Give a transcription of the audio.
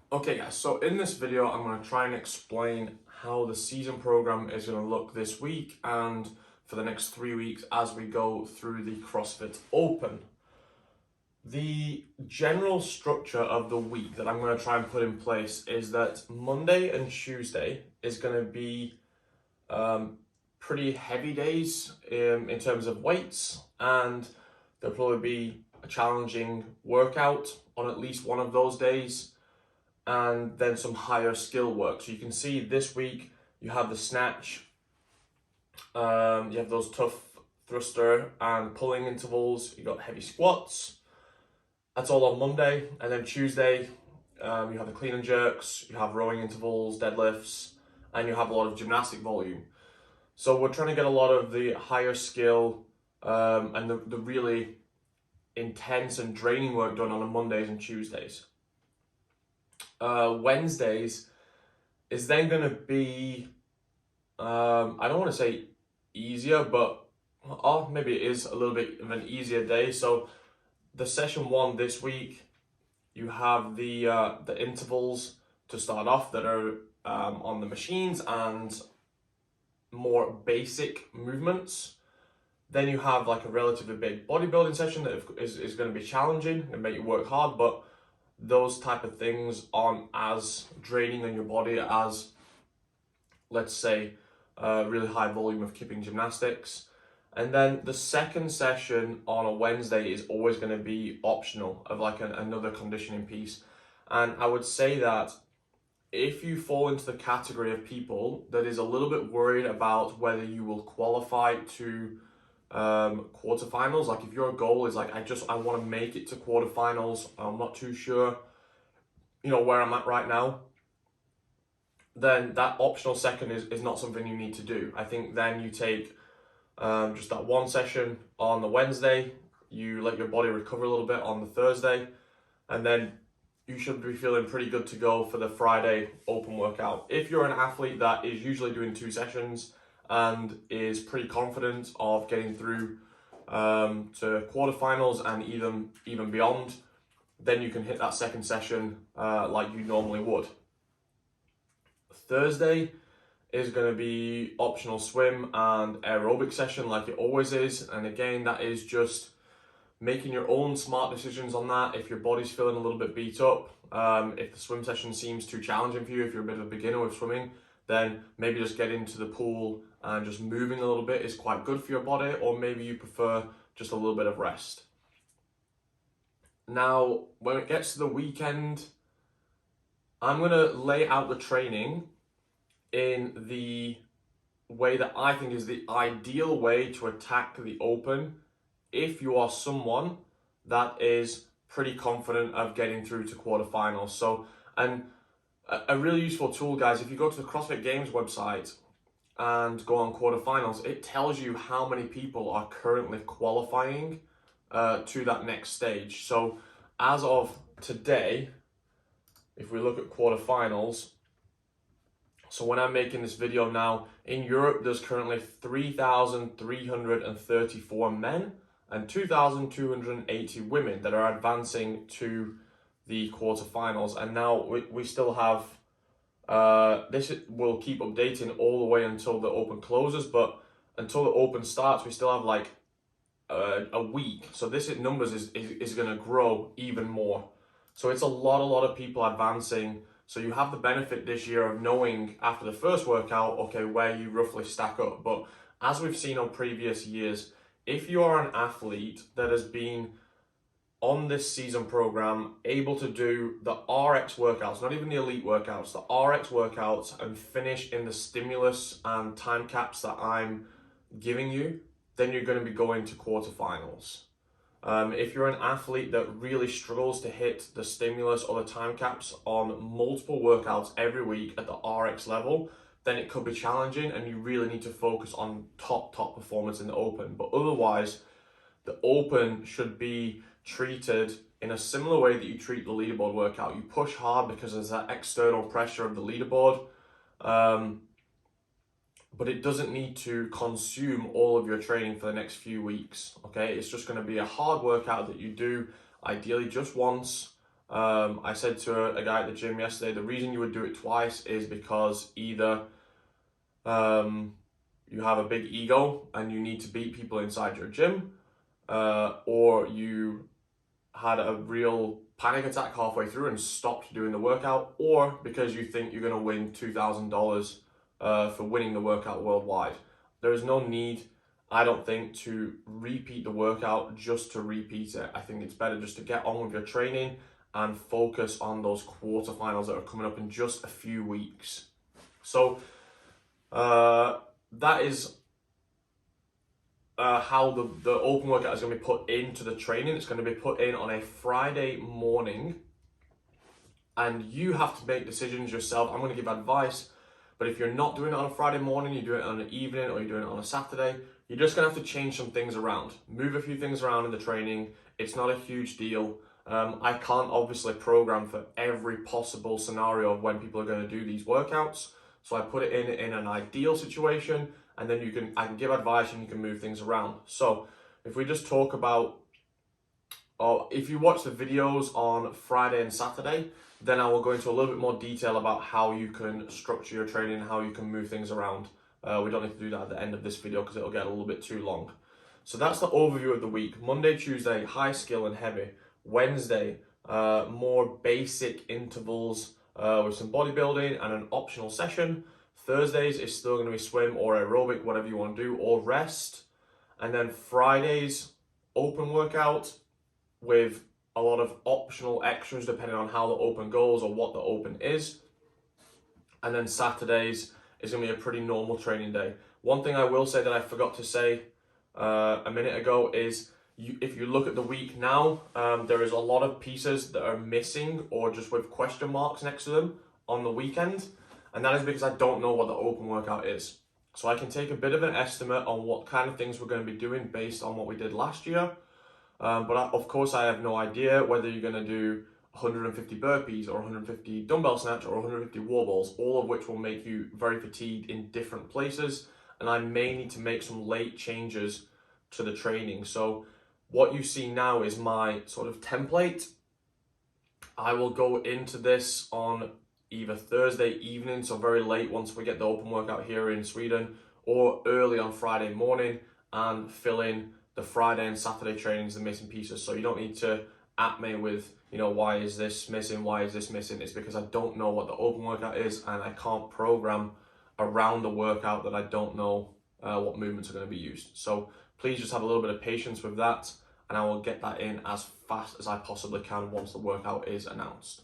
Okay guys, so in this video I'm going to try and explain how the season program is going to look this week and for the next 3 weeks as we go through the CrossFit Open. The general structure of the week that I'm going to try and put in place is that Monday and Tuesday is going to be pretty heavy days in terms of weights, and there'll probably be a challenging workout on at least one of those days, and then some higher skill work. So you can see this week you have the snatch, you have those tough thruster and pulling intervals, you got heavy squats. That's all on Monday, and then Tuesday you have the clean and jerks, you have rowing intervals, deadlifts, and you have a lot of gymnastic volume. So we're trying to get a lot of the higher skill and the really intense and draining work done on the Mondays and Tuesdays. Wednesdays is then going to be, I don't want to say easier, but maybe it is a little bit of an easier day. So the session one this week, you have the intervals to start off that are on the machines and more basic movements. Then you have like a relatively big bodybuilding session that is going to be challenging and make you work hard, but those type of things aren't as draining on your body as, let's say, a really high volume of kipping gymnastics. And then the second session on a Wednesday is always going to be optional, of like another conditioning piece. And I would say that if you fall into the category of people that is a little bit worried about whether you will qualify to quarterfinals, like if your goal is like, I want to make it to quarterfinals, I'm not too sure, where I'm at right now, then that optional second is not something you need to do. I think then you take just that one session on the Wednesday, you let your body recover a little bit on the Thursday, and then you should be feeling pretty good to go for the Friday open workout. If you're an athlete that is usually doing 2 sessions and is pretty confident of getting through to quarterfinals and even beyond, then you can hit that second session like you normally would. Thursday is going to be optional swim and aerobic session like it always is, and again, that is just making your own smart decisions on that. If your body's feeling a little bit beat up, if the swim session seems too challenging for you, if you're a bit of a beginner with swimming, then maybe just get into the pool and just moving a little bit is quite good for your body, or maybe you prefer just a little bit of rest. Now, when it gets to the weekend, I'm going to lay out the training in the way that I think is the ideal way to attack the Open if you are someone that is pretty confident of getting through to quarterfinals. So, and a really useful tool, guys, if you go to the CrossFit Games website and go on quarterfinals, it tells you how many people are currently qualifying to that next stage. So as of today, if we look at quarterfinals, so when I'm making this video now, in Europe, there's currently 3,334 men and 2,280 women that are advancing to the quarterfinals. And now we still have, this will keep updating all the way until the Open closes, but until the Open starts, we still have like a week. So this numbers is going to grow even more. So it's a lot of people advancing. So you have the benefit this year of knowing after the first workout, okay, where you roughly stack up. But as we've seen on previous years, if you are an athlete that has been on this season program able to do the RX workouts, not even the elite workouts, the RX workouts, and finish in the stimulus and time caps that I'm giving you, then you're going to be going to quarterfinals. If you're an athlete that really struggles to hit the stimulus or the time caps on multiple workouts every week at the RX level, then it could be challenging and you really need to focus on top performance in the Open. But otherwise, the Open should be treated in a similar way that you treat the leaderboard workout. You push hard because there's that external pressure of the leaderboard, but it doesn't need to consume all of your training for the next few weeks, okay? It's just going to be a hard workout that you do ideally just once, I said to a guy at the gym yesterday, the reason you would do it twice is because either you have a big ego and you need to beat people inside your gym, or you had a real panic attack halfway through and stopped doing the workout, or because you think you're going to win $2,000 for winning the workout worldwide. There is no need, I don't think, to repeat the workout just to repeat it. I think it's better just to get on with your training and focus on those quarterfinals that are coming up in just a few weeks. So that is how the open workout is going to be put into the training. It's going to be put in on a Friday morning, and you have to make decisions yourself. I'm going to give advice, but if you're not doing it on a Friday morning, you do it on an evening, or you're doing it on a Saturday, you're just going to have to change some things around, move a few things around in the training. It's not a huge deal. I can't obviously program for every possible scenario of when people are going to do these workouts, so I put it in an ideal situation, and then I can give advice and you can move things around. So if we just talk about, or if you watch the videos on Friday and Saturday, then I will go into a little bit more detail about how you can structure your training, how you can move things around. We don't need to do that at the end of this video because it'll get a little bit too long. So that's the overview of the week. Monday, Tuesday, high skill and heavy. Wednesday, more basic intervals with some bodybuilding and an optional session. Thursdays is still going to be swim or aerobic, whatever you want to do, or rest. And then Fridays, open workout with a lot of optional extras depending on how the open goes or what the open is. And then Saturdays is going to be a pretty normal training day. One thing I will say that I forgot to say a minute ago is if you look at the week now, there is a lot of pieces that are missing or just with question marks next to them on the weekend. And that is because I don't know what the open workout is. So I can take a bit of an estimate on what kind of things we're going to be doing based on what we did last year. Of course, I have no idea whether you're going to do 150 burpees or 150 dumbbell snatch or 150 wall balls, all of which will make you very fatigued in different places. And I may need to make some late changes to the training. So what you see now is my sort of template. I will go into this on either Thursday evening, so very late once we get the open workout here in Sweden, or early on Friday morning and fill in the Friday and Saturday trainings, the missing pieces. So you don't need to at me with, why is this missing? Why is this missing? It's because I don't know what the open workout is and I can't program around the workout that I don't know what movements are going to be used. So please just have a little bit of patience with that, and I will get that in as fast as I possibly can once the workout is announced.